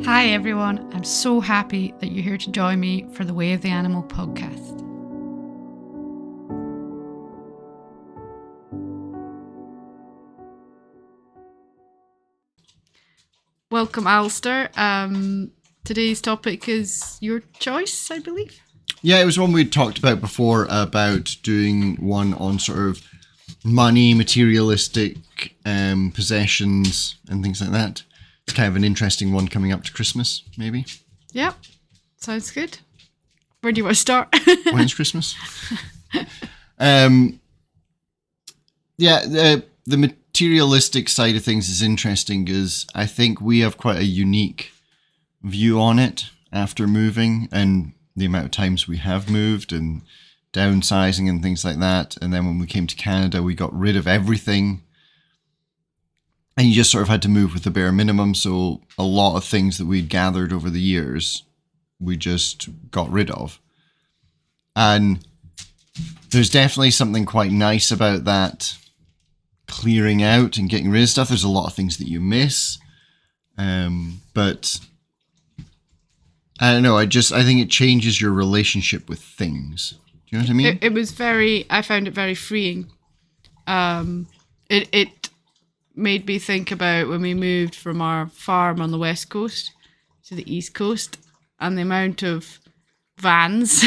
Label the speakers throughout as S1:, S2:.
S1: Hi everyone, I'm so happy that you're here to join me for the Way of the Animal podcast. Welcome, Alastair. Today's topic is your choice, I believe.
S2: Yeah, it was one we'd talked about before, about doing one on sort of money, materialistic possessions and things like that. It's kind of an interesting one coming up to Christmas, maybe.
S1: Yep, sounds good. Where do you want to start?
S2: When's Christmas? The materialistic side of things is interesting because I think we have quite a unique view on it after moving and the amount of times we have moved and downsizing and things like that. And then when we came to Canada, we got rid of everything. And you just sort of had to move with the bare minimum. So a lot of things that we'd gathered over the years, we just got rid of. And there's definitely something quite nice about that clearing out and getting rid of stuff. There's a lot of things that you miss. But I don't know. I think it changes your relationship with things. Do you know what I mean?
S1: I found it very freeing. It made me think about when we moved from our farm on the west coast to the east coast and the amount of vans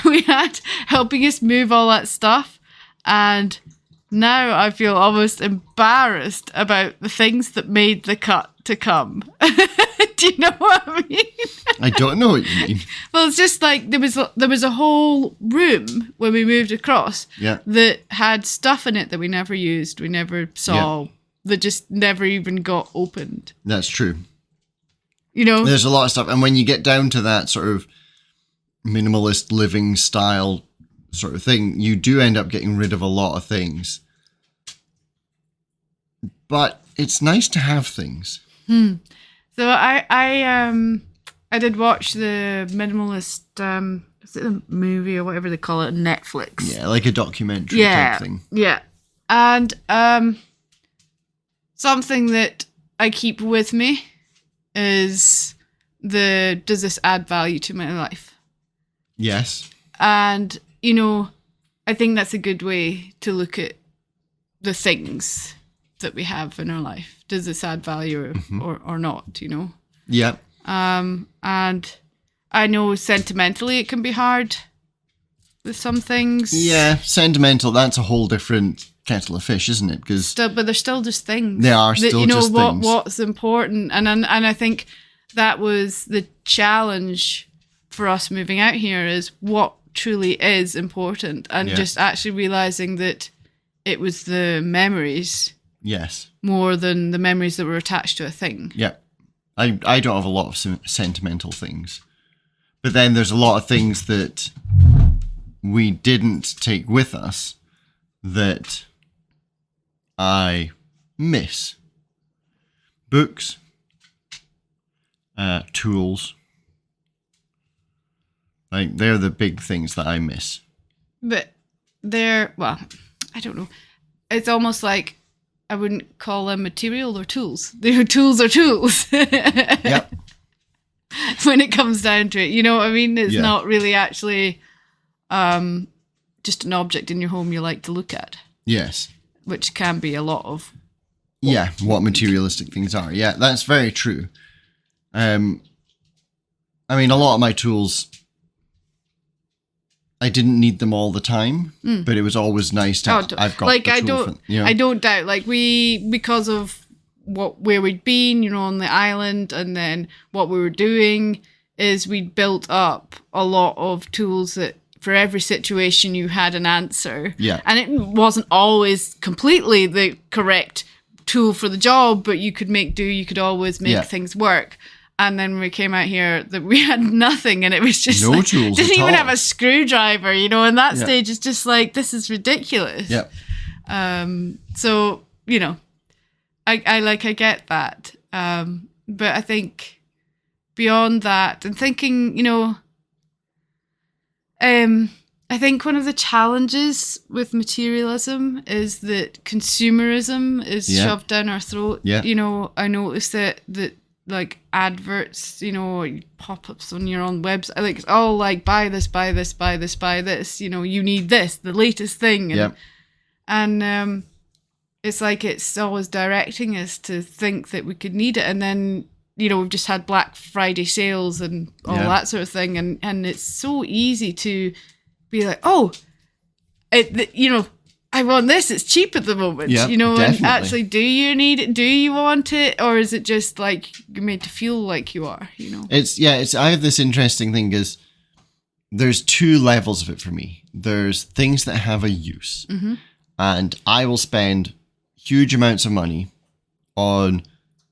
S1: we had helping us move all that stuff. And now I feel almost embarrassed about the things that made the cut to come. Do you know what I mean?
S2: I don't know what you mean.
S1: Well, it's just like there was a whole room when we moved across that had stuff in it that we never used, we never saw, that just never even got opened.
S2: That's true.
S1: You know?
S2: There's a lot of stuff. And when you get down to that sort of minimalist living style sort of thing, you do end up getting rid of a lot of things. But it's nice to have things.
S1: So I did watch the minimalist, is it a movie or whatever they call it on Netflix?
S2: Yeah, like a documentary type thing.
S1: Yeah. And something that I keep with me is does this add value to my life?
S2: Yes.
S1: And, you know, I think that's a good way to look at the things that we have in our life. Does this add value or not, you know?
S2: Yeah.
S1: And I know sentimentally it can be hard with some things.
S2: Yeah, sentimental, that's a whole different kettle of fish, isn't it?
S1: But they're still just things.
S2: They are still just things.
S1: What's important. And I think that was the challenge for us moving out here, is what truly is important, and just actually realizing that it was the memories.
S2: Yes.
S1: More than the memories that were attached to a thing.
S2: Yeah. I don't have a lot of sentimental things. But then there's a lot of things that we didn't take with us that I miss. Books. Tools. Like, they're the big things that I miss.
S1: But I don't know. It's almost like I wouldn't call them material or tools. Tools are tools.
S2: Yep.
S1: When it comes down to it, you know what I mean? It's not really actually just an object in your home you like to look at.
S2: Yes.
S1: Which can be a lot of...
S2: what materialistic things are. Yeah, that's very true. I mean, a lot of my tools, I didn't need them all the time, but it was always nice to I've got
S1: like,
S2: the tool.
S1: I don't doubt, like, because of where we'd been, you know, on the island, and then what we were doing is we'd built up a lot of tools that for every situation you had an answer.
S2: Yeah.
S1: And it wasn't always completely the correct tool for the job, but you could make do, you could always make things work. And then when we came out here, that we had nothing, and it was just
S2: no tools.
S1: Didn't even
S2: all.
S1: have a screwdriver, you know. And that stage is just like, this is ridiculous.
S2: Yeah.
S1: So, you know, I get that, but I think beyond that, and thinking, you know, I think one of the challenges with materialism is that consumerism is shoved down our throat.
S2: Yeah.
S1: You know, I noticed that like adverts, you know, pop-ups on your own website, like it's all like buy this, buy this, buy this, buy this, you know, you need this, the latest thing. And it's like it's always directing us to think that we could need it. And then, you know, we've just had Black Friday sales and all that sort of thing. And it's so easy to be like, oh, you know, I want this. It's cheap at the moment, you know, definitely. And actually, do you need it? Do you want it? Or is it just like you're made to feel like you are, you know?
S2: I have this interesting thing is there's two levels of it for me. There's things that have a use, and I will spend huge amounts of money on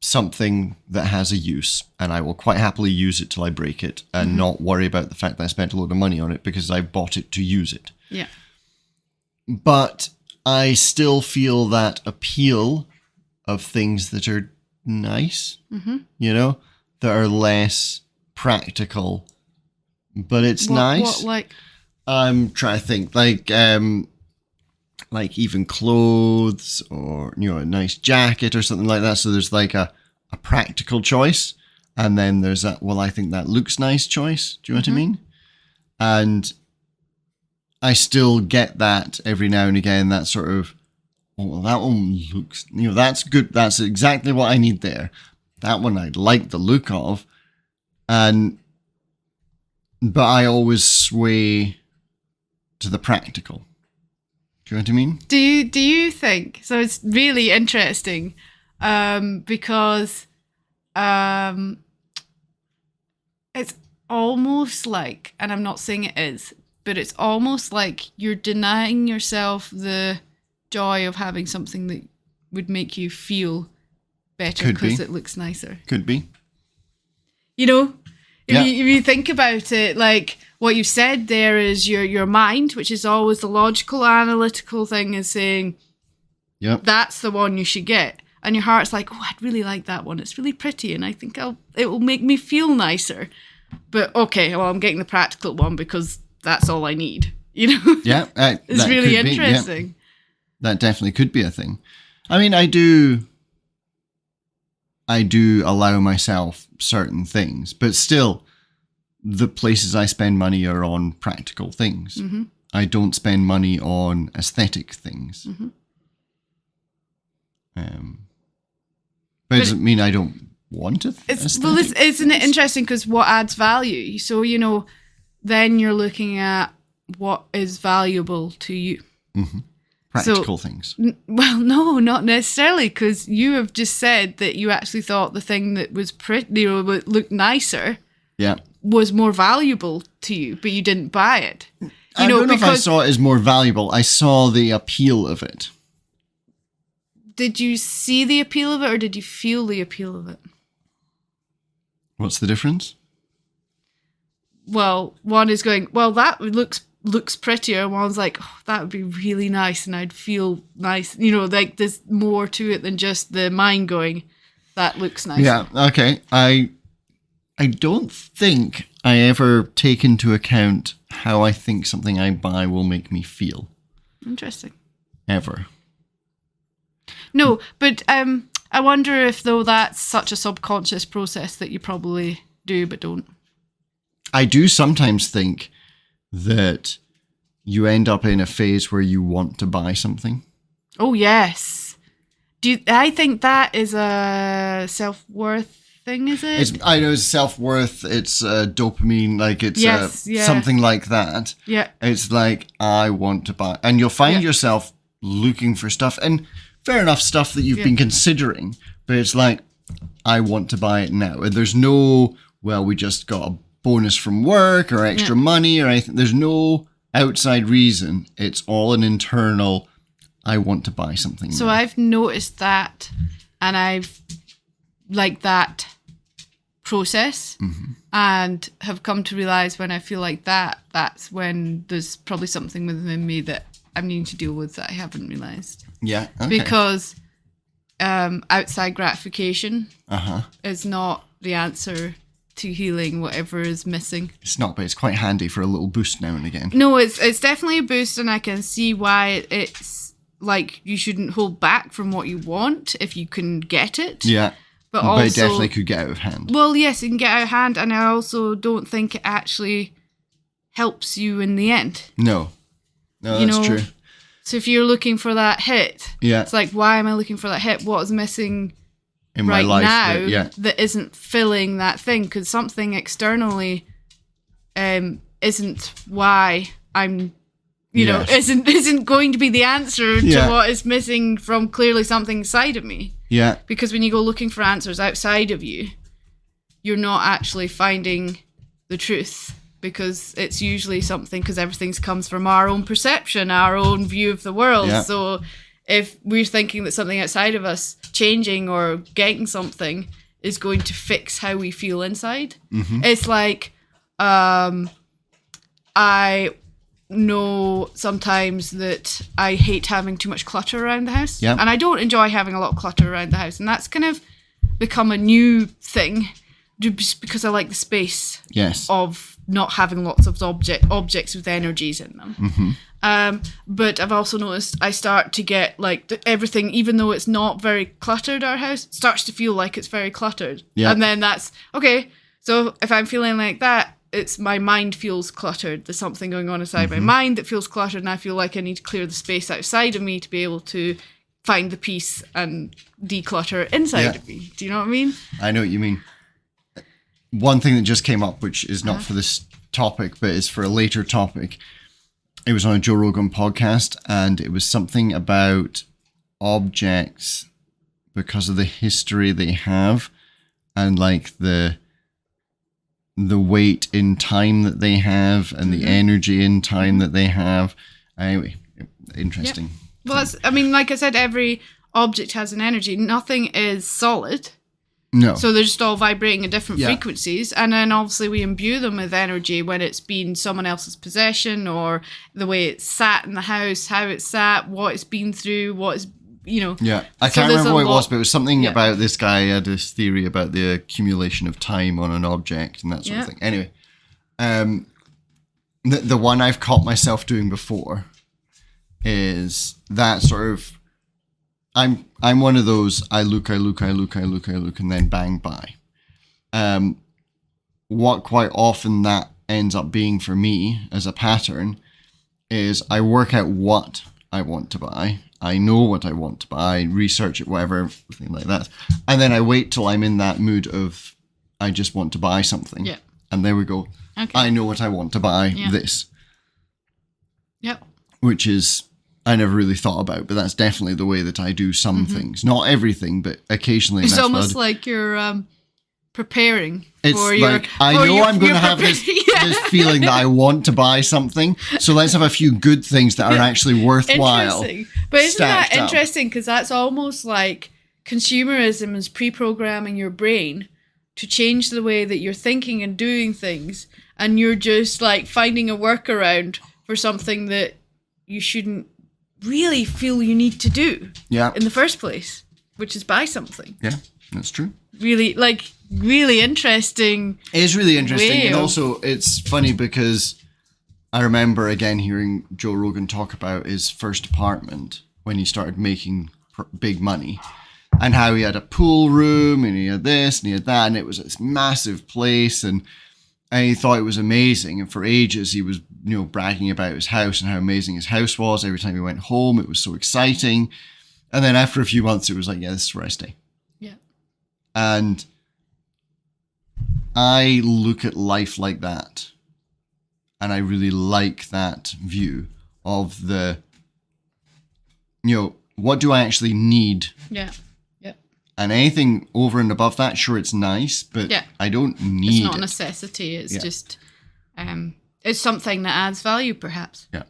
S2: something that has a use, and I will quite happily use it till I break it and not worry about the fact that I spent a load of money on it because I bought it to use it.
S1: Yeah.
S2: But I still feel that appeal of things that are nice, you know, that are less practical, but it's nice.
S1: What, like?
S2: I'm trying to think, like even clothes or, you know, a nice jacket or something like that. So there's like a practical choice. And then there's that, well, I think that looks nice choice. Do you know what I mean? And I still get that every now and again, that sort of, oh, well, that one looks, you know, that's good. That's exactly what I need there. That one I like the look of. But I always sway to the practical. Do you know what I mean?
S1: Do you think, so it's really interesting, because it's almost like, and I'm not saying it is, but it's almost like you're denying yourself the joy of having something that would make you feel better because it looks nicer.
S2: Could be.
S1: You know, if you think about it, like what you said there is your mind, which is always the logical, analytical thing, is saying, that's the one you should get. And your heart's like, oh, I'd really like that one. It's really pretty, and I think it will make me feel nicer. But okay, well, I'm getting the practical one because that's all I need. You know?
S2: Yeah,
S1: it's really interesting.
S2: Yeah. That definitely could be a thing. I mean, I do allow myself certain things, but still, the places I spend money are on practical things. I don't spend money on aesthetic things. But it doesn't mean I don't want it.
S1: Well, isn't it interesting? Because what adds value? So, you know, then you're looking at what is valuable to you.
S2: Practical things.
S1: Well, no, not necessarily, because you have just said that you actually thought the thing that was pretty, or looked nicer, was more valuable to you, but you didn't buy it.
S2: I don't know if I saw it as more valuable. I saw the appeal of it.
S1: Did you see the appeal of it, or did you feel the appeal of it?
S2: What's the difference?
S1: Well, one is going, well, that looks prettier. One's like, oh, that would be really nice, and I'd feel nice. You know, like there's more to it than just the mind going, that looks nice.
S2: Yeah, okay. I don't think I ever take into account how I think something I buy will make me feel.
S1: Interesting.
S2: Ever.
S1: No, but I wonder if, though, that's such a subconscious process that you probably do but don't.
S2: I do sometimes think that you end up in a phase where you want to buy something.
S1: Oh, yes. I think that is a self-worth thing, is it?
S2: I know it's self-worth, it's dopamine, like it's something like that.
S1: Yeah.
S2: It's like, I want to buy. And you'll find yourself looking for stuff, and fair enough, stuff that you've been considering, but it's like, I want to buy it now. And there's no, well, we just got a bonus from work or extra money or anything. There's no outside reason. It's all an internal, I want to buy something.
S1: So
S2: now.
S1: I've noticed that, and I've liked that process, and have come to realize when I feel like that, that's when there's probably something within me that I'm needing to deal with that I haven't realized.
S2: Yeah, okay.
S1: Because outside gratification is not the answer to healing whatever is missing.
S2: It's not, but it's quite handy for a little boost now and again.
S1: No, it's definitely a boost, and I can see why it's like you shouldn't hold back from what you want if you can get it.
S2: Yeah.
S1: But
S2: But
S1: also,
S2: it definitely could get out of hand.
S1: well, yes, it can get out of hand, and I also don't think it actually helps you in the end.
S2: No,
S1: You
S2: that's
S1: know,
S2: true.
S1: So if you're looking for that hit,
S2: Yeah.
S1: it's like, why am I looking for that hit? What is missing
S2: In my
S1: right
S2: life,
S1: now that isn't filling that thing? Because something externally isn't why I'm, you know, isn't going to be the answer to what is missing from clearly something inside of me.
S2: Yeah.
S1: Because when you go looking for answers outside of you, you're not actually finding the truth, because it's usually something, because everything comes from our own perception, our own view of the world.
S2: Yeah.
S1: So if we're thinking that something outside of us changing or getting something is going to fix how we feel inside, it's like, I know sometimes that I hate having too much clutter around the house.
S2: Yeah.
S1: And I don't enjoy having a lot of clutter around the house. And that's kind of become a new thing, just because I like the space of not having lots of objects with energies in them. But I've also noticed I start to get like everything, even though it's not very cluttered, our house starts to feel like it's very cluttered.
S2: Yeah.
S1: And then that's okay. So if I'm feeling like that, it's my mind feels cluttered. There's something going on inside my mind that feels cluttered, and I feel like I need to clear the space outside of me to be able to find the peace and declutter inside of me. Do you know what I mean?
S2: I know what you mean. One thing that just came up, which is not for this topic, but is for a later topic. It was on a Joe Rogan podcast, and it was something about objects because of the history they have, and like the weight in time that they have, and the energy in time that they have. Anyway, interesting.
S1: Yep. Well, that's, I mean, like I said, every object has an energy. Nothing is solid.
S2: No.
S1: So they're just all vibrating at different frequencies. And then obviously we imbue them with energy when it's been someone else's possession, or the way it's sat in the house, how it's sat, what it's been through, what it's, you know.
S2: Yeah. I can't remember what it was, but it was something about this guy had this theory about the accumulation of time on an object and that sort of thing. Anyway, the one I've caught myself doing before is that sort of, I'm one of those, I look, and then bang, by. What quite often that ends up being for me as a pattern is I work out what I want to buy. I know what I want to buy, research it, whatever, everything like that. And then I wait till I'm in that mood of, I just want to buy something.
S1: Yeah.
S2: And there we go.
S1: Okay.
S2: I know what I want to buy, this.
S1: Yep.
S2: Which is, I never really thought about, but that's definitely the way that I do some things. Not everything, but occasionally.
S1: It's almost like you're preparing for your...
S2: Like, I know I'm going to have this feeling that I want to buy something, so let's have a few good things that are actually worthwhile.
S1: Interesting. But isn't that
S2: up.
S1: interesting? Because that's almost like consumerism is pre-programming your brain to change the way that you're thinking and doing things, and you're just like finding a workaround for something that you shouldn't really feel you need to do in the first place, which is buy something.
S2: Yeah, that's true.
S1: Really interesting.
S2: It is really interesting. And also it's funny because I remember again hearing Joe Rogan talk about his first apartment when he started making big money, and how he had a pool room and he had this and he had that, and it was this massive place, and he thought it was amazing. And for ages he was, you know, bragging about his house and how amazing his house was. Every time he went home, it was so exciting. And then after a few months, it was like, yeah, this is where I stay.
S1: Yeah.
S2: And I look at life like that. And I really like that view of the, you know, what do I actually need?
S1: Yeah. Yeah.
S2: And anything over and above that, sure, it's nice, but I don't need it.
S1: It's not a necessity. It's just, it's something that adds value, perhaps.
S2: Yeah.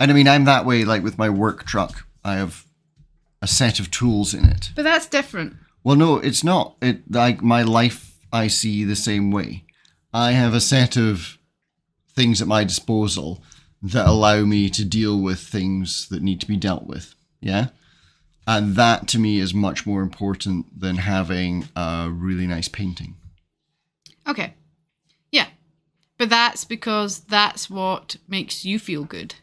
S2: And I mean, I'm that way, like with my work truck. I have a set of tools in it.
S1: But that's different.
S2: Well, no, it's not. It like my life, I see the same way. I have a set of things at my disposal that allow me to deal with things that need to be dealt with. Yeah. And that to me is much more important than having a really nice painting.
S1: Okay. Yeah. But that's because that's what makes you feel good.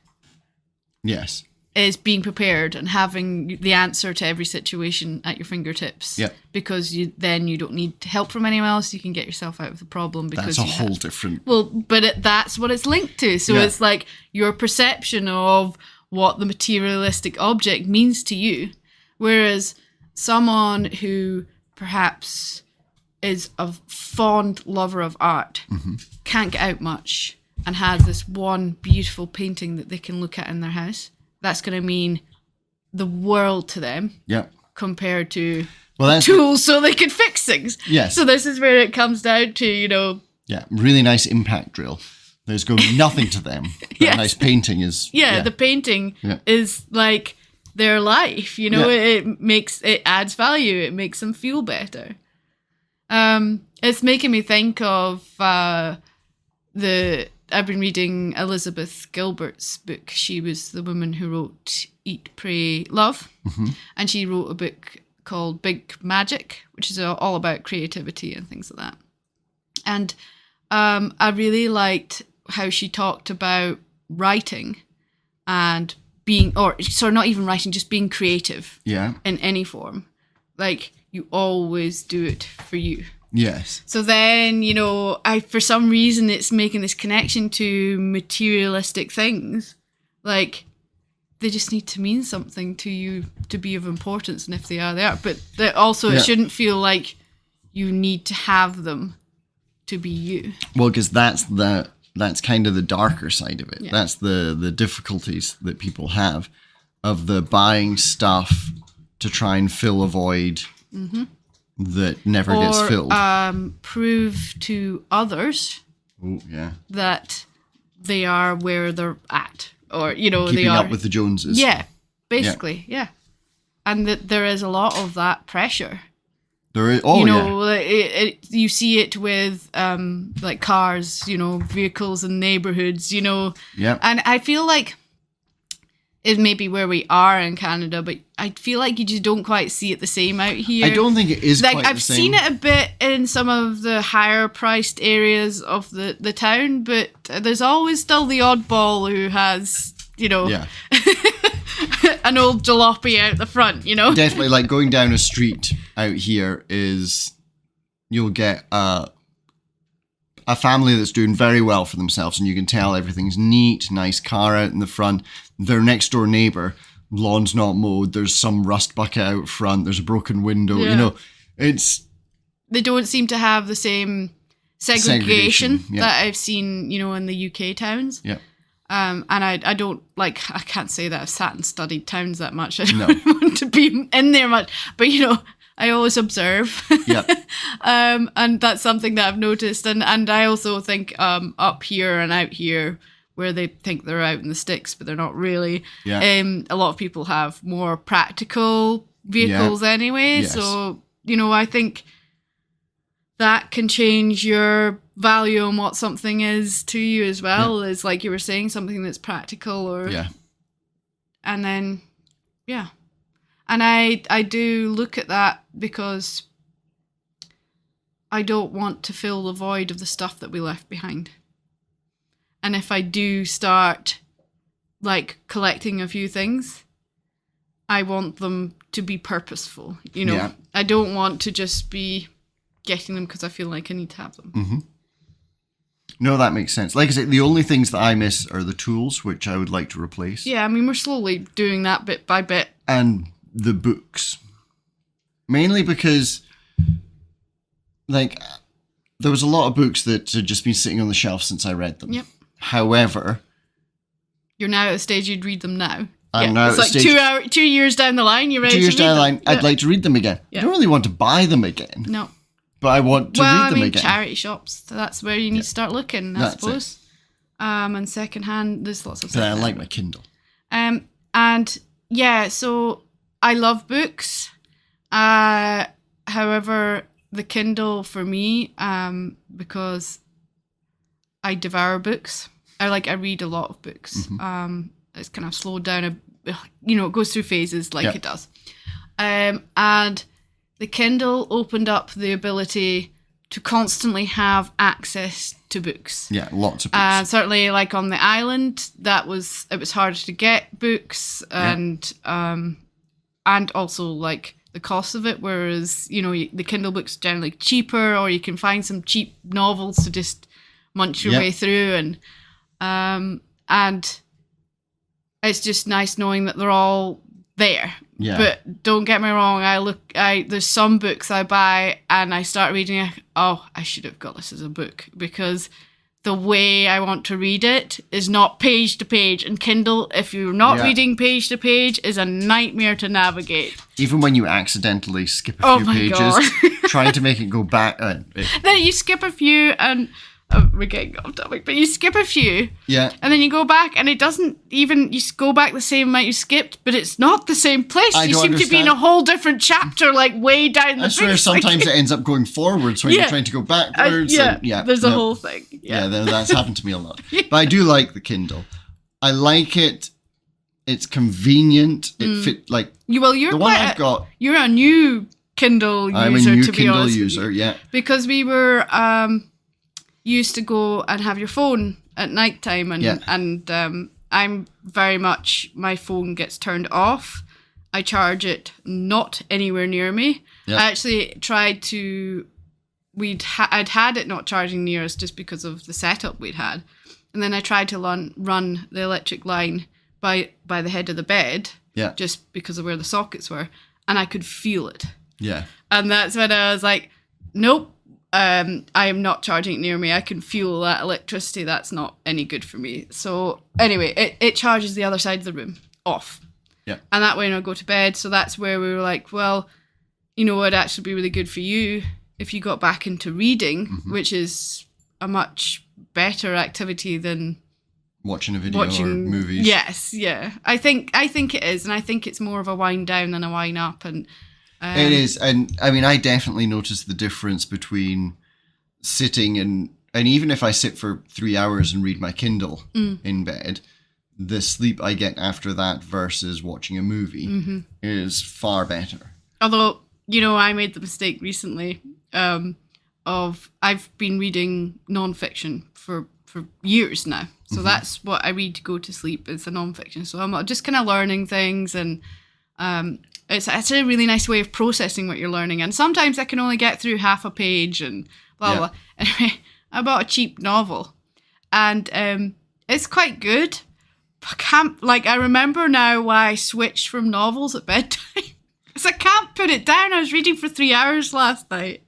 S2: Yes.
S1: is being prepared and having the answer to every situation at your fingertips.
S2: Yeah.
S1: Because you don't need help from anyone else. You can get yourself out of the problem because
S2: That's a whole different...
S1: Well, but that's what it's linked to. So it's like your perception of what the materialistic object means to you. Whereas someone who perhaps is a fond lover of art, can't get out much, and has this one beautiful painting that they can look at in their house, that's going to mean the world to them.
S2: Yeah.
S1: Compared to
S2: that's
S1: tools so they can fix things.
S2: Yes.
S1: So this is where it comes down to,
S2: Yeah, really nice impact drill. There's going to be nothing to them.
S1: Yes.
S2: A nice painting is...
S1: Yeah, the painting is like their life, it adds value, it makes them feel better. It's making me think of I've been reading Elizabeth Gilbert's book. She was the woman who wrote Eat, Pray, Love. And she wrote a book called Big Magic, which is all about creativity and things like that. And I really liked how she talked about writing and not even writing, just being creative in any form. Like, you always do it for you.
S2: Yes.
S1: So then, for some reason, it's making this connection to materialistic things. Like, they just need to mean something to you to be of importance. And if they are, they are. But it shouldn't feel like you need to have them to be you.
S2: Well, because that's kind of the darker side of it.
S1: Yeah.
S2: That's the difficulties that people have of the buying stuff to try and fill a void that never gets filled.
S1: Prove to others that they are where they're at. Or,
S2: Keeping
S1: they are
S2: up with the Joneses.
S1: Yeah, basically, yeah. And that there is a lot of that pressure.
S2: There is,
S1: you see it with like cars, vehicles in neighborhoods,
S2: Yeah.
S1: And I feel like it may be where we are in Canada, but I feel like you just don't quite see it the same out here.
S2: I don't think it is
S1: like
S2: quite
S1: I've
S2: the same.
S1: seen it a bit in some of the higher priced areas of the town, but there's always still the oddball who has, an old jalopy out the front,
S2: Definitely, like going down a street out here is, you'll get a family that's doing very well for themselves, and you can tell everything's neat, nice car out in the front. Their next door neighbour, lawn's not mowed, there's some rust bucket out front, there's a broken window,
S1: They don't seem to have the same segregation
S2: yeah.
S1: that I've seen, in the UK towns.
S2: Yeah.
S1: And I don't, I can't say that I've sat and studied towns that much. I don't
S2: No.
S1: want to be in there much. But, I always observe.
S2: Yeah.
S1: And that's something that I've noticed. And I also think up here and out here, where they think they're out in the sticks, but they're not really.
S2: Yeah.
S1: A lot of people have more practical vehicles anyway.
S2: Yes.
S1: So, I think that can change your value on what something is to you as well. Is like you were saying, something that's practical or...
S2: Yeah.
S1: And then, yeah. And I do look at that because I don't want to fill the void of the stuff that we left behind. And if I do start, collecting a few things, I want them to be purposeful,
S2: Yeah.
S1: I don't want to just be getting them because I feel like I need to have them.
S2: Mm-hmm. No, that makes sense. Like I say, the only things that I miss are the tools, which I would like to replace.
S1: Yeah, I mean, we're slowly doing that bit by bit.
S2: And the books. Mainly because, there was a lot of books that had just been sitting on the shelf since I read them.
S1: Yep.
S2: However...
S1: You're now at a stage you'd read them now.
S2: I'm now
S1: it's
S2: at a
S1: stage... 2 years down the line, you're ready to read them.
S2: 2 years down the line, I'd like to read them again.
S1: Yeah.
S2: I don't really want to buy them again.
S1: No.
S2: But I want to read them again.
S1: Charity shops, that's where you need to start looking, I
S2: That's
S1: suppose. And secondhand, there's lots of
S2: But I
S1: stuff.
S2: like my Kindle.
S1: And yeah, so I love books. However, the Kindle for me, because I devour books. I read a lot of books.
S2: Mm-hmm.
S1: It's kind of slowed down it goes through phases it does. And the Kindle opened up the ability to constantly have access to books.
S2: Yeah, lots of books.
S1: Certainly, like on the island, it was harder to get books, and also like the cost of it. Whereas the Kindle books are generally cheaper, or you can find some cheap novels to just munch your way through, and it's just nice knowing that they're all there.
S2: Yeah.
S1: But don't get me wrong, there's some books I buy and I start reading, I should have got this as a book, because the way I want to read it is not page to page. And Kindle, if you're not reading page to page, is a nightmare to navigate.
S2: Even when you accidentally skip a few pages, trying to make it go back.
S1: Then you skip a few and... we're getting off topic, but you skip a few.
S2: Yeah.
S1: And then you go back and it doesn't even, you go back the same amount you skipped, but it's not the same place. You seem to be in a whole different chapter, like way down the book.
S2: I swear sometimes it ends up going forwards when you're trying to go backwards.
S1: There's a whole thing.
S2: Yeah, that's happened to me a lot. But I do like the Kindle. I like it. It's convenient. It fit like the one I've got.
S1: You're a new Kindle user,
S2: I'm a new
S1: to be
S2: Kindle
S1: honest
S2: user, yeah.
S1: Because we were... used to go and have your phone at night time, and I'm very much, my phone gets turned off. I charge it not anywhere near me. Yep. I actually tried to, I'd had it not charging near us just because of the setup we'd had, and then I tried to run the electric line by the head of the bed, just because of where the sockets were, and I could feel it. Yeah. And that's when I was like, nope. I am not charging it near me. I can feel that electricity. That's not any good for me. So anyway, it charges the other side of the room off. Yeah. And that way when I go to bed. So that's where we were like, well, it'd actually be really good for you if you got back into reading, which is a much better activity than
S2: watching a video or movies.
S1: Yes, yeah. I think it is, and I think it's more of a wind down than a wind up, and
S2: it is, and I mean, I definitely notice the difference between sitting and even if I sit for 3 hours and read my Kindle in bed, the sleep I get after that versus watching a movie is far better.
S1: Although, I made the mistake recently of I've been reading non-fiction for years now. So that's what I read to go to sleep, is the non-fiction. So I'm just kind of learning things, and it's a really nice way of processing what you're learning. And sometimes I can only get through half a page and blah, blah. Anyway, I bought a cheap novel, and it's quite good. I remember now why I switched from novels at bedtime. Because I can't put it down. I was reading for 3 hours last night.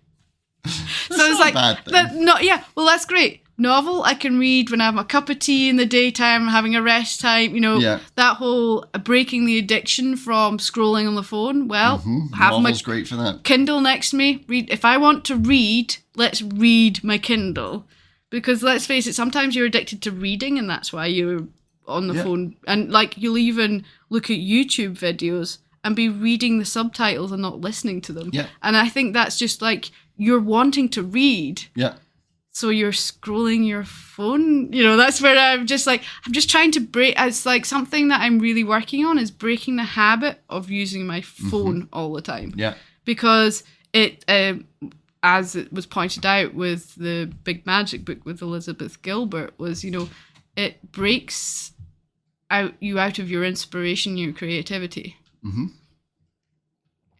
S1: So it's like, that's great. Novel I can read when I have my cup of tea in the daytime, having a rest time, that whole breaking the addiction from scrolling on the phone. Well, have
S2: Novel's great for that.
S1: Kindle next to me. Read. If I want to read, let's read my Kindle. Because let's face it, sometimes you're addicted to reading, and that's why you're on the phone. And you'll even look at YouTube videos and be reading the subtitles and not listening to them. Yeah. And I think that's just you're wanting to read. Yeah. So you're scrolling your phone, that's where I'm just trying to break. It's something that I'm really working on is breaking the habit of using my phone all the time. Yeah. Because it, as it was pointed out with the Big Magic book with Elizabeth Gilbert, was, it breaks you out of your inspiration, your creativity.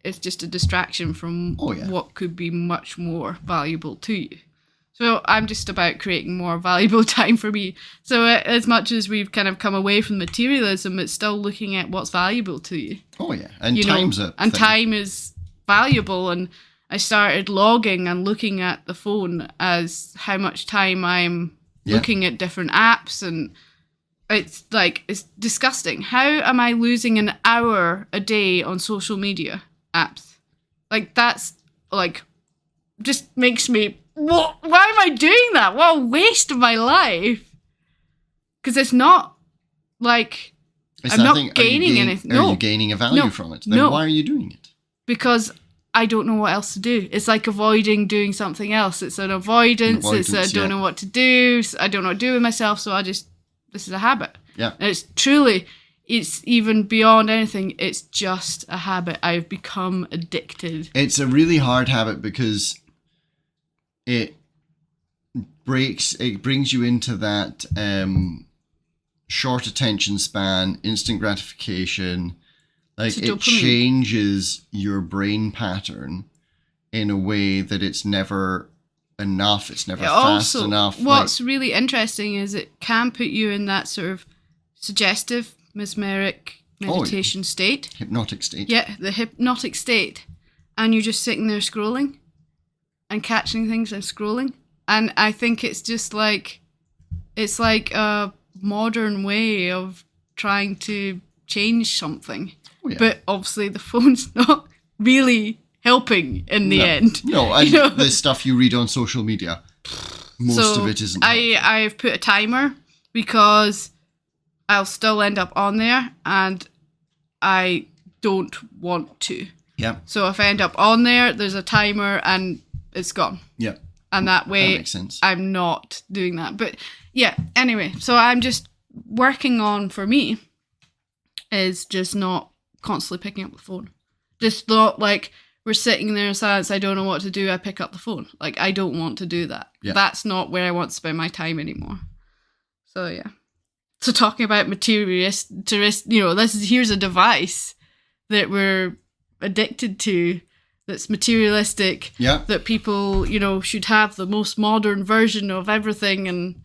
S1: It's just a distraction from what could be much more valuable to you. So I'm just about creating more valuable time for me. So as much as we've kind of come away from materialism, it's still looking at what's valuable to you. Oh yeah, and time is valuable. And I started logging and looking at the phone as how much time I'm looking at different apps, and it's disgusting. How am I losing an hour a day on social media apps? That's just makes me. Why am I doing that? What a waste of my life. Because it's not I'm not gaining anything.
S2: Are you gaining a value from it? Then why are you doing it?
S1: Because I don't know what else to do. It's like avoiding doing something else. It's an avoidance. It's I don't know what to do. I don't know what to do with myself. So this is a habit. Yeah. And it's even beyond anything. It's just a habit. I've become addicted.
S2: It's a really hard habit because it brings you into that short attention span, instant gratification. Like,
S1: It's
S2: it
S1: dopamine.
S2: changes your brain pattern in a way that it's never enough. It's never fast enough.
S1: What's really interesting is it can put you in that sort of suggestive, mesmeric meditation state.
S2: Hypnotic state.
S1: Yeah, the hypnotic state. And you're just sitting there scrolling and catching things and scrolling. And I think it's just like, it's like a modern way of trying to change something.
S2: Oh, yeah.
S1: But obviously the phone's not really helping in the end.
S2: No, and the stuff you read on social media, most of it isn't.
S1: I've put a timer because I'll still end up on there and I don't want to.
S2: Yeah.
S1: So if I end up on there, there's a timer and it's gone.
S2: Yeah.
S1: And that way,
S2: that makes sense.
S1: I'm not doing that. But yeah, anyway, so I'm just working on, for me, is just not constantly picking up the phone. Just not like we're sitting there in silence, I don't know what to do, I pick up the phone. Like, I don't want to do that.
S2: Yeah.
S1: That's not where I want to spend my time anymore. So yeah. So talking about here's a device that we're addicted to, that's materialistic, that people, should have the most modern version of everything, and,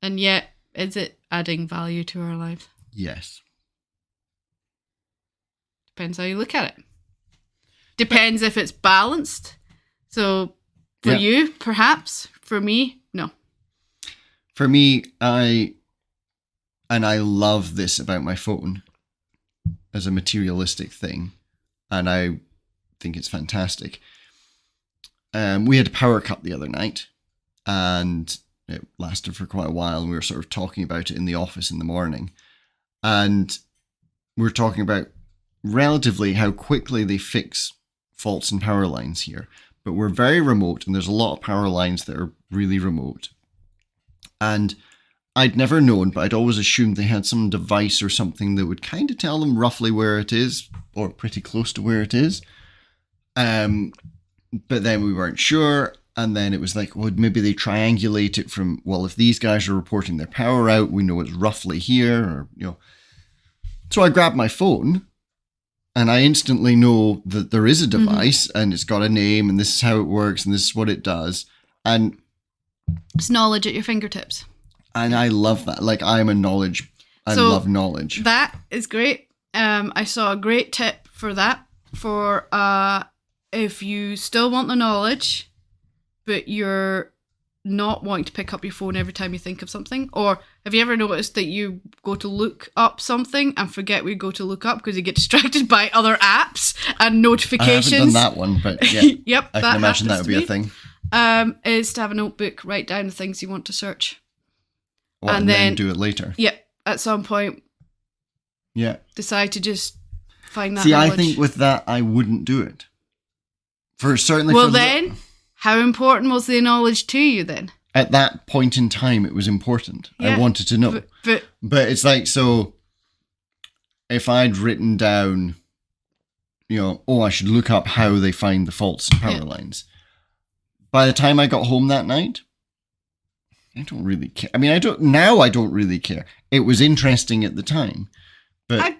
S1: and yet, is it adding value to our lives?
S2: Yes.
S1: Depends how you look at it. Depends if it's balanced. So, for you, perhaps. For me, no.
S2: For me, I love this about my phone as a materialistic thing, and I think it's fantastic. We had a power cut the other night, and it lasted for quite a while, and we were sort of talking about it in the office in the morning, and we were talking about relatively how quickly they fix faults in power lines here. But we're very remote, and there's a lot of power lines that are really remote. And I'd never known, but I'd always assumed they had some device or something that would kind of tell them roughly where it is, or pretty close to where it is. But then we weren't sure, and then it was like, well, maybe they triangulate it from, well, if these guys are reporting their power out, we know it's roughly here, or, So I grabbed my phone, and I instantly know that there is a device, and it's got a name, and this is how it works, and this is what it does. And
S1: it's knowledge at your fingertips.
S2: And I love that. Like, I love knowledge.
S1: That is great. I saw a great tip for that. For if you still want the knowledge, but you're not wanting to pick up your phone every time you think of something. Or have you ever noticed that you go to look up something and forget we go to look up because you get distracted by other apps and notifications?
S2: I haven't done that one, but yeah.
S1: Yep,
S2: I can imagine that would be a thing.
S1: Is to have a notebook, write down the things you want to search.
S2: And then do it later.
S1: Yeah, at some point.
S2: Yeah.
S1: Decide to just find that
S2: knowledge.
S1: knowledge.
S2: I think with that, I wouldn't do it.
S1: How important was the knowledge to you then?
S2: At that point in time, it was important. Yeah, I wanted to know. But it's like, so if I'd written down, I should look up how they find the faults in power lines. By the time I got home that night, I don't really care. I mean, I don't really care. It was interesting at the time. But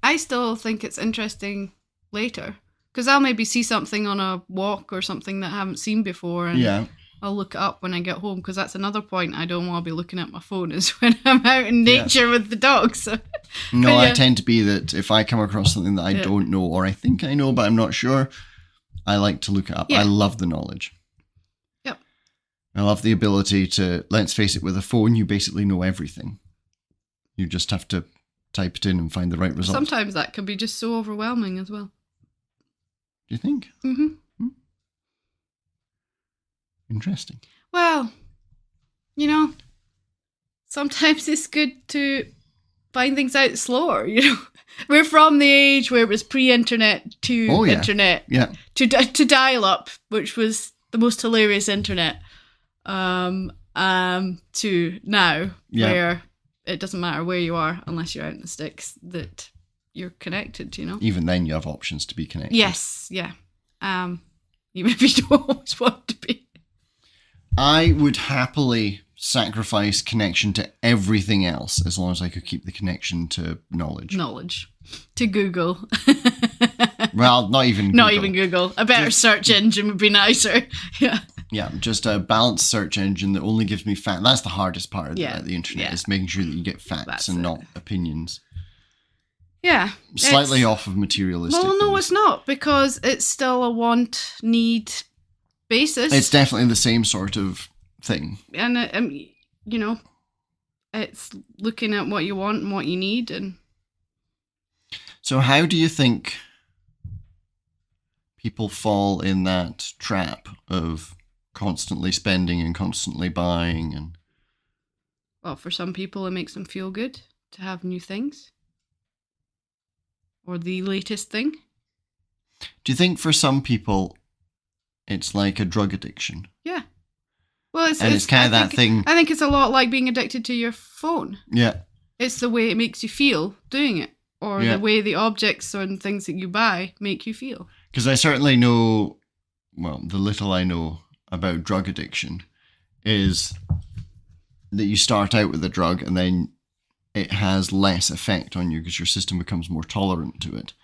S1: I still think it's interesting later. Because I'll maybe see something on a walk or something that I haven't seen before, and I'll look it up when I get home, because that's another point I don't want to be looking at my phone, is when I'm out in nature with the dogs. So.
S2: No, I tend to be that if I come across something that I don't know, or I think I know but I'm not sure, I like to look it up. Yeah. I love the knowledge.
S1: Yep.
S2: I love the ability to, let's face it, with a phone, you basically know everything. You just have to type it in and find the right result.
S1: Sometimes that can be just so overwhelming as well.
S2: Do you think?
S1: Mm-hmm.
S2: Interesting.
S1: Well, sometimes it's good to find things out slower, We're from the age where it was pre-internet to internet.
S2: Yeah.
S1: To dial-up, which was the most hilarious internet, to now, where it doesn't matter where you are, unless you're out in the sticks, that you're connected,
S2: Even then, you have options to be connected.
S1: Yes, yeah. even if you don't always want to be.
S2: I would happily sacrifice connection to everything else as long as I could keep the connection to knowledge.
S1: To Google.
S2: Well, not even Google.
S1: Not even Google. A better search engine would be nicer. Yeah.
S2: Yeah, just a balanced search engine that only gives me facts. That's the hardest part of the internet,
S1: yeah.
S2: is making sure that you get facts and not opinions.
S1: Yeah.
S2: Slightly off of materialistic.
S1: Well, no, it's not, because it's still a want, need basis.
S2: It's definitely the same sort of thing.
S1: And, you know, it's looking at what you want and what you need. And
S2: so how do you think people fall in that trap of constantly spending and constantly buying? And
S1: well, for some people, it makes them feel good to have new things or the latest thing.
S2: Do you think for some people it's like a drug addiction?
S1: Yeah. Well, it's
S2: kind of that thing.
S1: I think it's a lot like being addicted to your phone.
S2: Yeah.
S1: It's the way it makes you feel doing it, or the way the objects and things that you buy make you feel.
S2: Because I certainly know, well, the little I know about drug addiction is that you start out with a drug and then it has less effect on you because your system becomes more tolerant to it.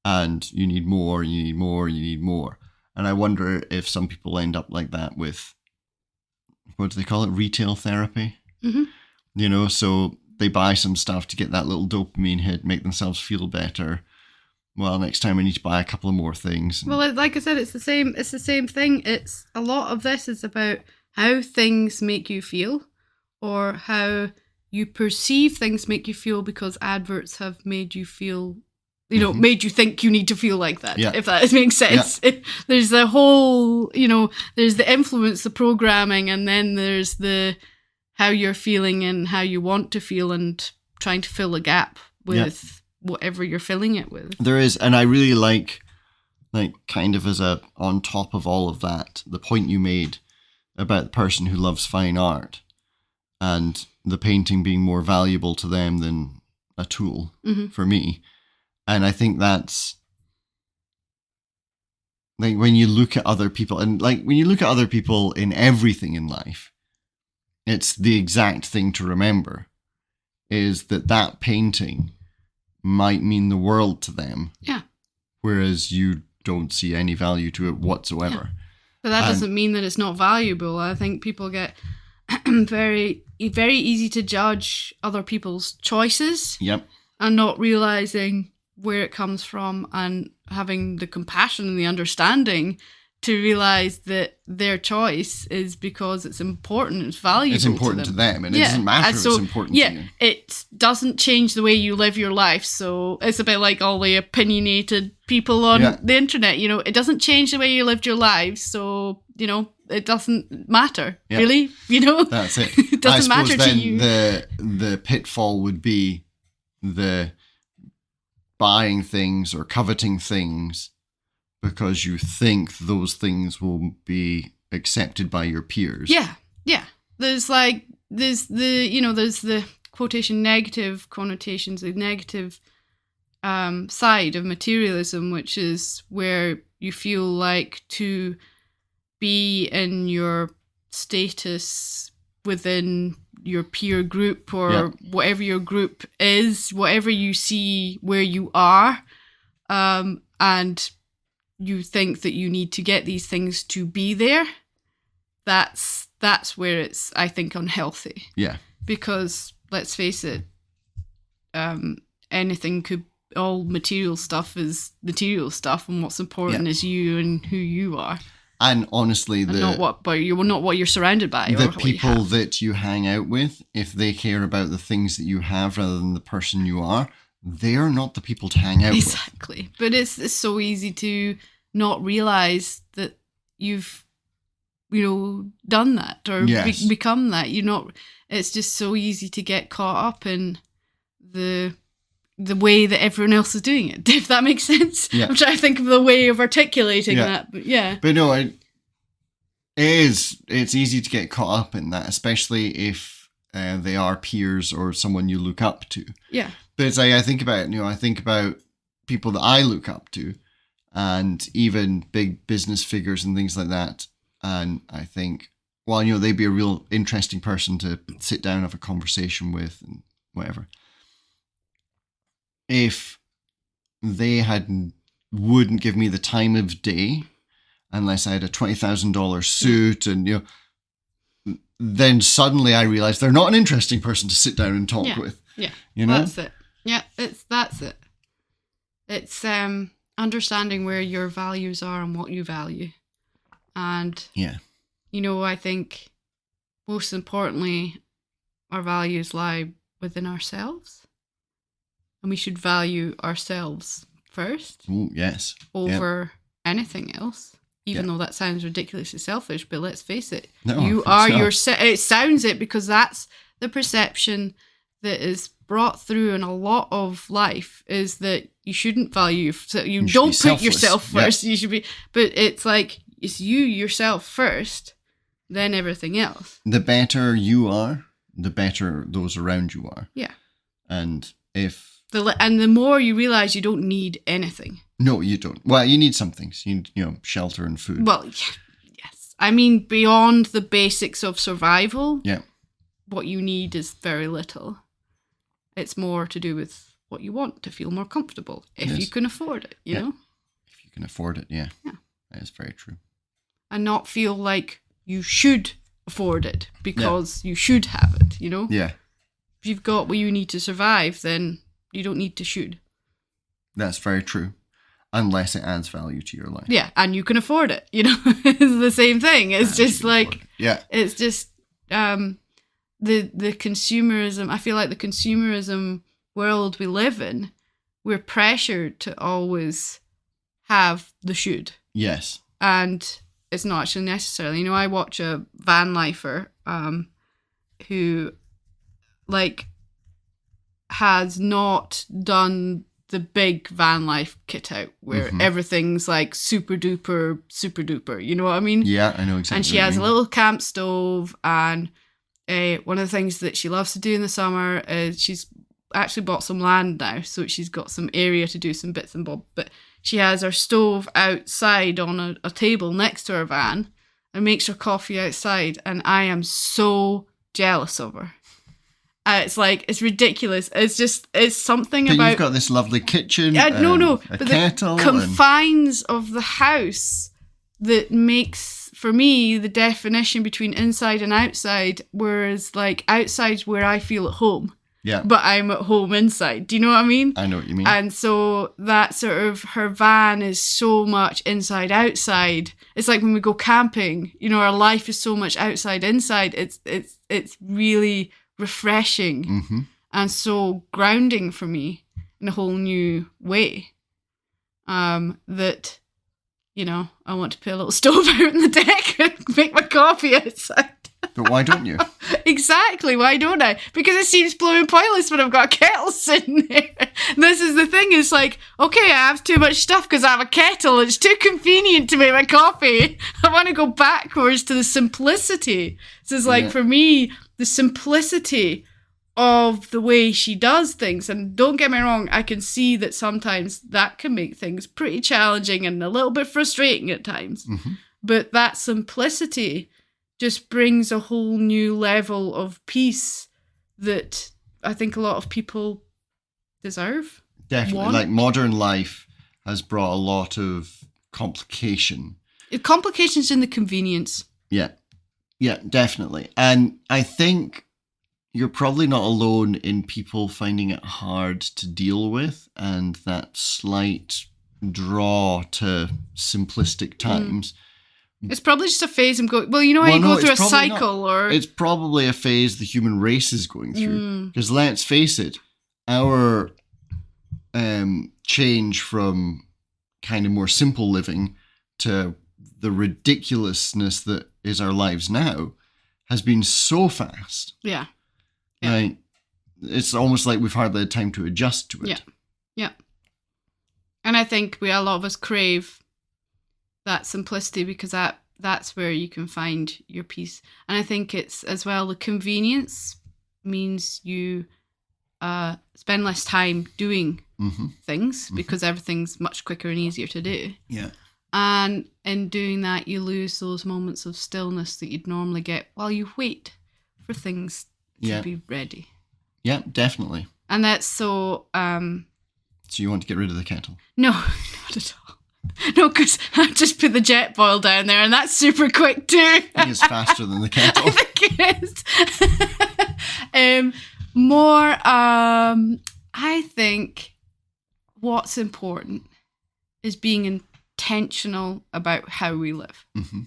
S2: And you need more, you need more, you need more. And I wonder if some people end up like that with, what do they call it? Retail therapy.
S1: Mm-hmm.
S2: You know, so they buy some stuff to get that little dopamine hit, make themselves feel better. Well, next time I need to buy a couple of more things.
S1: Well, like I said, it's the same thing. It's a lot of this is about how things make you feel, or how you perceive things make you feel because adverts have made you feel, you know, made you think you need to feel like that, if that makes sense. Yeah. There's the whole, you know, there's the influence, the programming, and then there's the how you're feeling and how you want to feel and trying to fill a gap with whatever you're filling it with.
S2: There is, and I really like kind of as a, on top of all of that, the point you made about the person who loves fine art and the painting being more valuable to them than a tool for me. And I think that's like when you look at other people, and like when you look at other people in everything in life, it's the exact thing to remember is that painting might mean the world to them.
S1: Yeah.
S2: Whereas you don't see any value to it whatsoever.
S1: Yeah. But that doesn't mean that it's not valuable. I think people get very easy to judge other people's choices.
S2: Yep.
S1: And not realizing where it comes from and having the compassion and the understanding to realize that their choice is because it's important, it's valuable. It's
S2: important to them, and it doesn't matter if it's important to you.
S1: It doesn't change the way you live your life. So it's a bit like all the opinionated people on the internet. You know, it doesn't change the way you lived your lives. So, you know, it doesn't matter, really. You know,
S2: that's it.
S1: It doesn't matter to you.
S2: The pitfall would be the buying things or coveting things because you think those things will be accepted by your peers.
S1: Yeah. There's the quotation negative connotations, the negative side of materialism, which is where you feel like to be in your status within your peer group or whatever your group is, whatever you see where you are, and you think that you need to get these things to be there, that's where it's, I think, unhealthy.
S2: Yeah.
S1: Because let's face it, all material stuff is material stuff, and what's important is you and who you are.
S2: And honestly,
S1: not what you're surrounded by.
S2: The people that you hang out with, if they care about the things that you have rather than the person you are, they're not the people to hang out with.
S1: Exactly. But it's so easy to not realize that you've, done that or become that. It's just so easy to get caught up in the way that everyone else is doing it, if that makes sense. Yeah. I'm trying to think of the way of articulating that, but yeah.
S2: But no, it's easy to get caught up in that, especially if they are peers or someone you look up to.
S1: Yeah.
S2: But it's like, I think about people that I look up to, and even big business figures and things like that. And I think, well, they'd be a real interesting person to sit down and have a conversation with and whatever. If they wouldn't give me the time of day unless I had a $20,000 suit and, then suddenly I realized they're not an interesting person to sit down and talk with.
S1: Yeah.
S2: That's
S1: it. Yeah, that's it. It's understanding where your values are and what you value. And, I think most importantly, our values lie within ourselves. And we should value ourselves first.
S2: Ooh, yes.
S1: Over anything else. Even though that sounds ridiculously selfish, but let's face it,
S2: no,
S1: you are it sounds it because that's the perception that is brought through in a lot of life, is that you shouldn't value, so you don't put yourself first. You should be, but it's like, it's you yourself first, then everything else.
S2: The better you are, the better those around you are.
S1: Yeah.
S2: And
S1: the more you realize you don't need anything.
S2: No, you don't. Well, you need some things. You need, shelter and food.
S1: Well, yes. I mean, beyond the basics of survival, what you need is very little. It's more to do with what you want to feel more comfortable, if you can afford it, you know?
S2: If you can afford it, yeah. That is very true.
S1: And not feel like you should afford it because you should have it,
S2: Yeah.
S1: If you've got what you need to survive, then you don't need to should.
S2: That's very true. Unless it adds value to your life.
S1: Yeah, and you can afford it, It's the same thing. It's just like... It's just... the consumerism... I feel like the consumerism world we live in, we're pressured to always have the should.
S2: Yes.
S1: And it's not actually necessarily. I watch a van lifer who, has not done the big van life kit out where everything's like super duper, you know what I mean?
S2: Yeah, I know exactly.
S1: And she has a little camp stove, and one of the things that she loves to do in the summer is she's actually bought some land now, so she's got some area to do some bits and bobs, but she has her stove outside on a table next to her van and makes her coffee outside, and I am so jealous of her. It's like, it's ridiculous. It's something
S2: but
S1: about...
S2: you've got this lovely kitchen,
S1: but
S2: kettle.
S1: The confines of the house that makes, for me, the definition between inside and outside, whereas outside's where I feel at home.
S2: Yeah.
S1: But I'm at home inside. Do you know what I mean?
S2: I know what you mean.
S1: And so that sort of, her van is so much inside outside. It's like when we go camping, our life is so much outside inside. It's really refreshing and so grounding for me in a whole new way. That, I want to put a little stove out on the deck and make my coffee outside.
S2: But why don't you?
S1: Exactly, why don't I? Because it seems blooming pointless when I've got a kettle sitting there. This is the thing, it's like, okay, I have too much stuff because I have a kettle. It's too convenient to make my coffee. I want to go backwards to the simplicity. This is like, for me, the simplicity of the way she does things. And don't get me wrong, I can see that sometimes that can make things pretty challenging and a little bit frustrating at times. But that simplicity just brings a whole new level of peace that I think a lot of people deserve.
S2: Definitely. Like, modern life has brought a lot of complication.
S1: Complications in the convenience.
S2: Yeah, definitely. And I think you're probably not alone in people finding it hard to deal with, and that slight draw to simplistic times.
S1: It's probably just a phase I'm going... Well, you know how you go through a cycle, or...
S2: It's probably a phase the human race is going through. Because let's face it, our change from kind of more simple living to the ridiculousness that is our lives now has been so fast.
S1: Yeah.
S2: Right? It's almost like we've hardly had time to adjust to it.
S1: Yeah. And I think a lot of us crave that simplicity because that's where you can find your peace. And I think it's as well, the convenience means you spend less time doing things because everything's much quicker and easier to do.
S2: Yeah.
S1: And in doing that, you lose those moments of stillness that you'd normally get while you wait for things to be ready.
S2: Yeah, definitely.
S1: And that's so...
S2: So you want to get rid of the kettle?
S1: No, not at all. No, because I just put the jet boil down there and that's super quick too.
S2: I think it's faster than the kettle.
S1: I think it is. I think what's important is being intentional about how we live.
S2: Mm-hmm.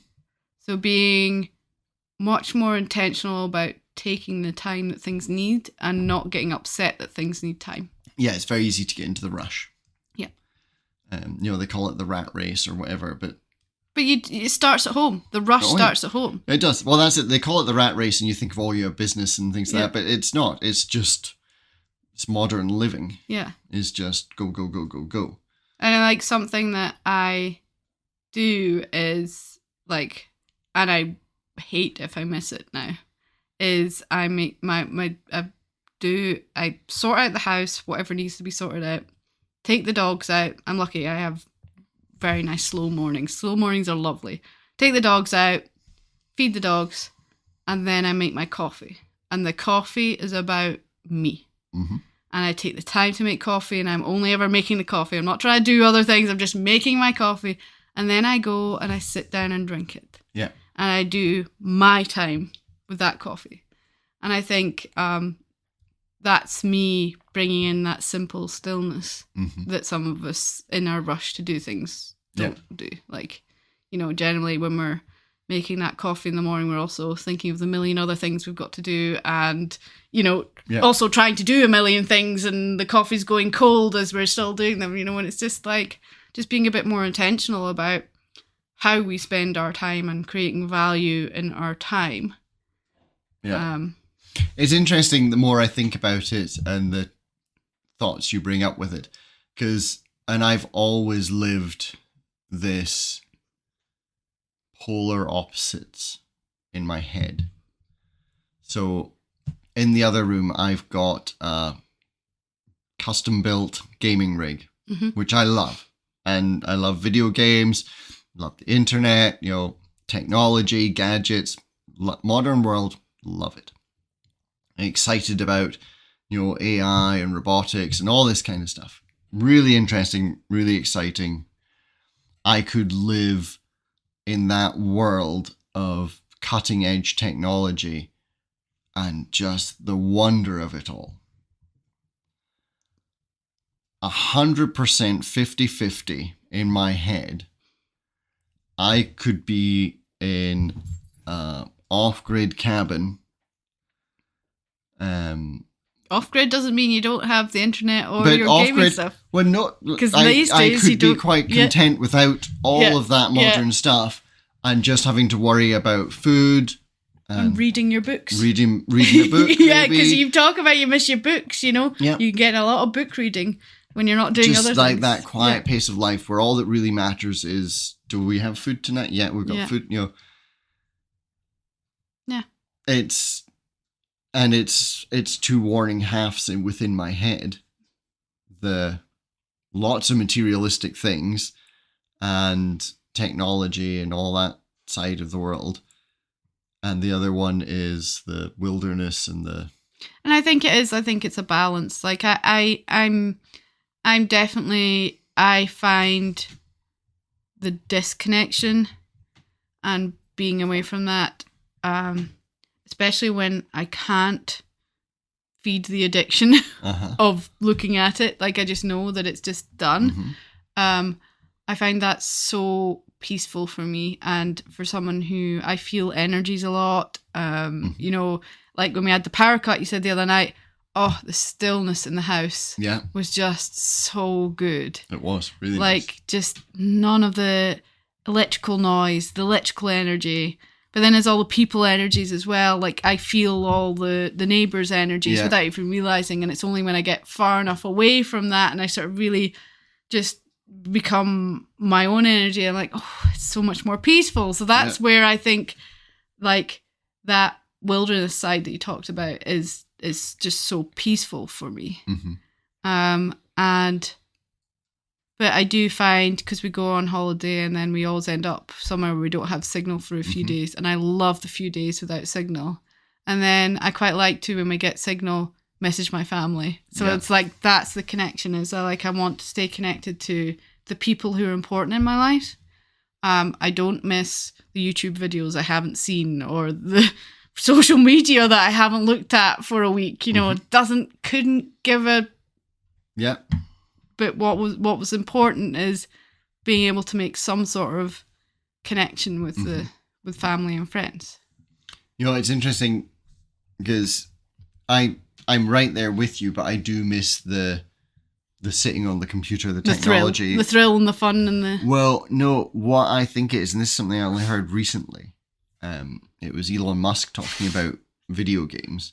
S1: So being much more intentional about taking the time that things need and not getting upset that things need time.
S2: Yeah, it's very easy to get into the rush.
S1: Yeah.
S2: They call it the rat race or whatever, but
S1: it starts at home. The rush starts at home.
S2: It does. Well, that's it. They call it the rat race, and you think of your business and things like that, but it's not. It's modern living.
S1: Yeah.
S2: It's just go, go, go, go, go.
S1: And like something that I do is like, and I hate if I miss it now, is I make I sort out the house, whatever needs to be sorted out, take the dogs out. I'm lucky I have very nice slow mornings. Slow mornings are lovely. Take the dogs out, feed the dogs, and then I make my coffee. And the coffee is about me.
S2: Mm-hmm.
S1: And I take the time to make coffee, and I'm only ever making the coffee. I'm not trying to do other things. I'm just making my coffee. And then I go and I sit down and drink it.
S2: Yeah.
S1: And I do my time with that coffee. And I think that's me bringing in that simple stillness that some of us in our rush to do things don't do. Like, generally when we're making that coffee in the morning, we're also thinking of the million other things we've got to do and, also trying to do a million things, and the coffee's going cold as we're still doing them, and it's just like, just being a bit more intentional about how we spend our time and creating value in our time.
S2: Yeah. It's interesting the more I think about it and the thoughts you bring up with it, and I've always lived this polar opposites in my head. So in the other room, I've got a custom built gaming rig, which I love. And I love video games, love the internet, technology, gadgets, modern world, love it. I'm excited about, AI and robotics and all this kind of stuff. Really interesting, really exciting. I could live in that world of cutting edge technology and just the wonder of it all. 100% 50-50 in my head. I could be in an off-grid cabin.
S1: Off-grid doesn't mean you don't have the internet or your gaming stuff.
S2: Well, no,
S1: because these days
S2: I could be quite content without all of that modern stuff and just having to worry about food
S1: and reading your books.
S2: Reading a book.
S1: Yeah, because you talk about you miss your books.
S2: Yep.
S1: You get a lot of book reading when you're not doing
S2: just
S1: other
S2: like
S1: things.
S2: That quiet pace of life where all that really matters is, do we have food tonight? Yeah, we've got food.
S1: Yeah.
S2: It's two warning halves within my head. The lots of materialistic things and technology and all that side of the world. And the other one is the wilderness and the...
S1: And I think it is. I think it's a balance. Like I'm definitely, I find the disconnection and being away from that, especially when I can't feed the addiction of looking at it. Like, I just know that it's just done. I find that so peaceful for me, and for someone who I feel energies a lot. Like when we had the power cut, you said the other night, the stillness in the house was just so good.
S2: It was really
S1: like
S2: nice.
S1: Just none of the electrical noise, the electrical energy. But then there's all the people energies as well. Like, I feel all the neighbours' energies without even realising. And it's only when I get far enough away from that and I sort of really just become my own energy, I'm like, it's so much more peaceful. So that's where I think, like, that wilderness side that you talked about is just so peaceful for me. But I do find, because we go on holiday and then we always end up somewhere where we don't have signal for a few days. And I love the few days without signal. And then I quite like to, when we get signal, message my family. So it's like, that's the connection, is I want to stay connected to the people who are important in my life. I don't miss the YouTube videos I haven't seen, or the social media that I haven't looked at for a week. You know, couldn't give a...
S2: Yeah.
S1: But what was important is being able to make some sort of connection with with family and friends.
S2: You know, it's interesting because I'm right there with you, but I do miss the sitting on the computer, the technology,
S1: the thrill and the fun and the...
S2: Well, no, what I think it is, and this is something I only heard recently. It was Elon Musk talking about video games.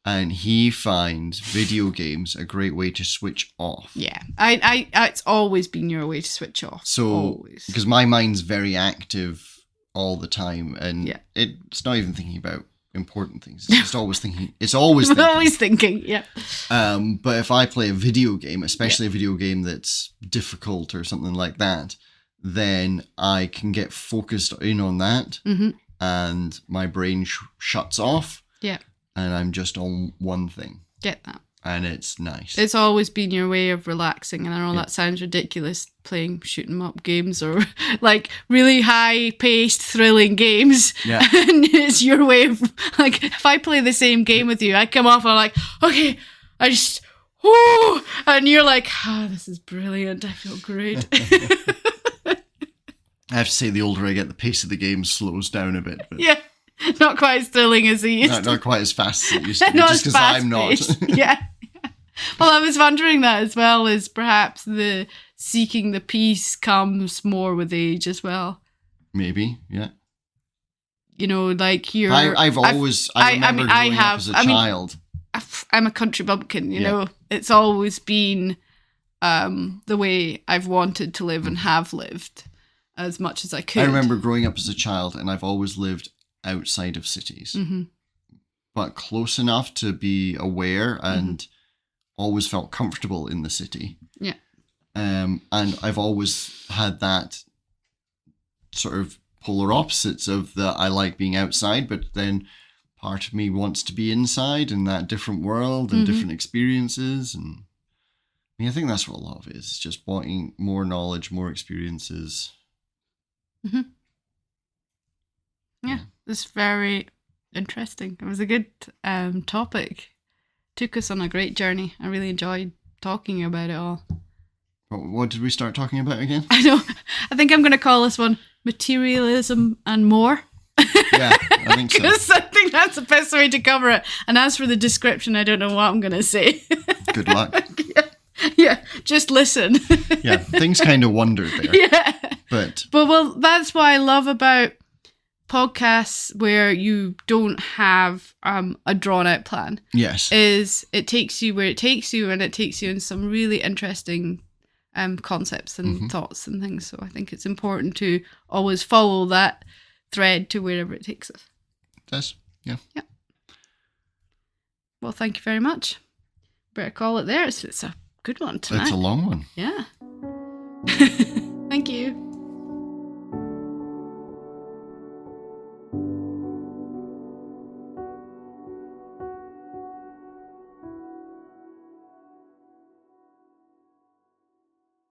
S2: And he finds video games a great way to switch off.
S1: Yeah, it's always been your way to switch off.
S2: So, because my mind's very active all the time, and it's not even thinking about important things. It's just always thinking. It's always thinking.
S1: Always thinking. Yeah.
S2: But if I play a video game, especially a video game that's difficult or something like that, then I can get focused in on that, and my brain shuts off. Yeah. And I'm just on one thing. Get that. And it's nice.
S1: It's always been your way of relaxing. And I know that sounds ridiculous, playing shoot 'em up games or like really high-paced, thrilling games. Yeah. And it's your way of, like, if I play the same game with you, I come off and I'm like, okay, I just, whoo! And you're like, this is brilliant. I feel great.
S2: I have to say, the older I get, the pace of the game slows down a bit. But...
S1: Yeah. Not quite as thrilling as it used to.
S2: Not quite as fast as it used to be, just because I'm not.
S1: Yeah. Well, I was wondering that as well, is perhaps the seeking the peace comes more with age as well.
S2: Maybe, yeah.
S1: You know, like you're...
S2: I remember growing up as a child.
S1: I'm a country bumpkin, you know. It's always been the way I've wanted to live and have lived as much as I could.
S2: I remember growing up as a child, and I've always lived outside of cities, but close enough to be aware and always felt comfortable in the city. Yeah. And I've always had that sort of polar opposites of the I like being outside, but then part of me wants to be inside in that different world and different experiences. And I mean, I think that's what love is, just wanting more knowledge, more experiences.
S1: Yeah, it's very interesting. It was a good topic. Took us on a great journey. I really enjoyed talking about it all.
S2: What did we start talking about again?
S1: I know. I think I'm going to call this one Materialism and More.
S2: Yeah, I think so.
S1: Because I think that's the best way to cover it. And as for the description, I don't know what I'm going to say.
S2: Good luck.
S1: Yeah, just listen.
S2: Yeah, things kind of wandered there.
S1: Yeah.
S2: But
S1: well, that's what I love about podcasts where you don't have a drawn out plan.
S2: Yes.
S1: Is it takes you where it takes you, and it takes you in some really interesting concepts and thoughts and things. So I think it's important to always follow that thread to wherever it takes us.
S2: It does, yeah.
S1: Yeah. Well, thank you very much. Better call it there. It's a good one tonight.
S2: It's a long one.
S1: Yeah. Thank you.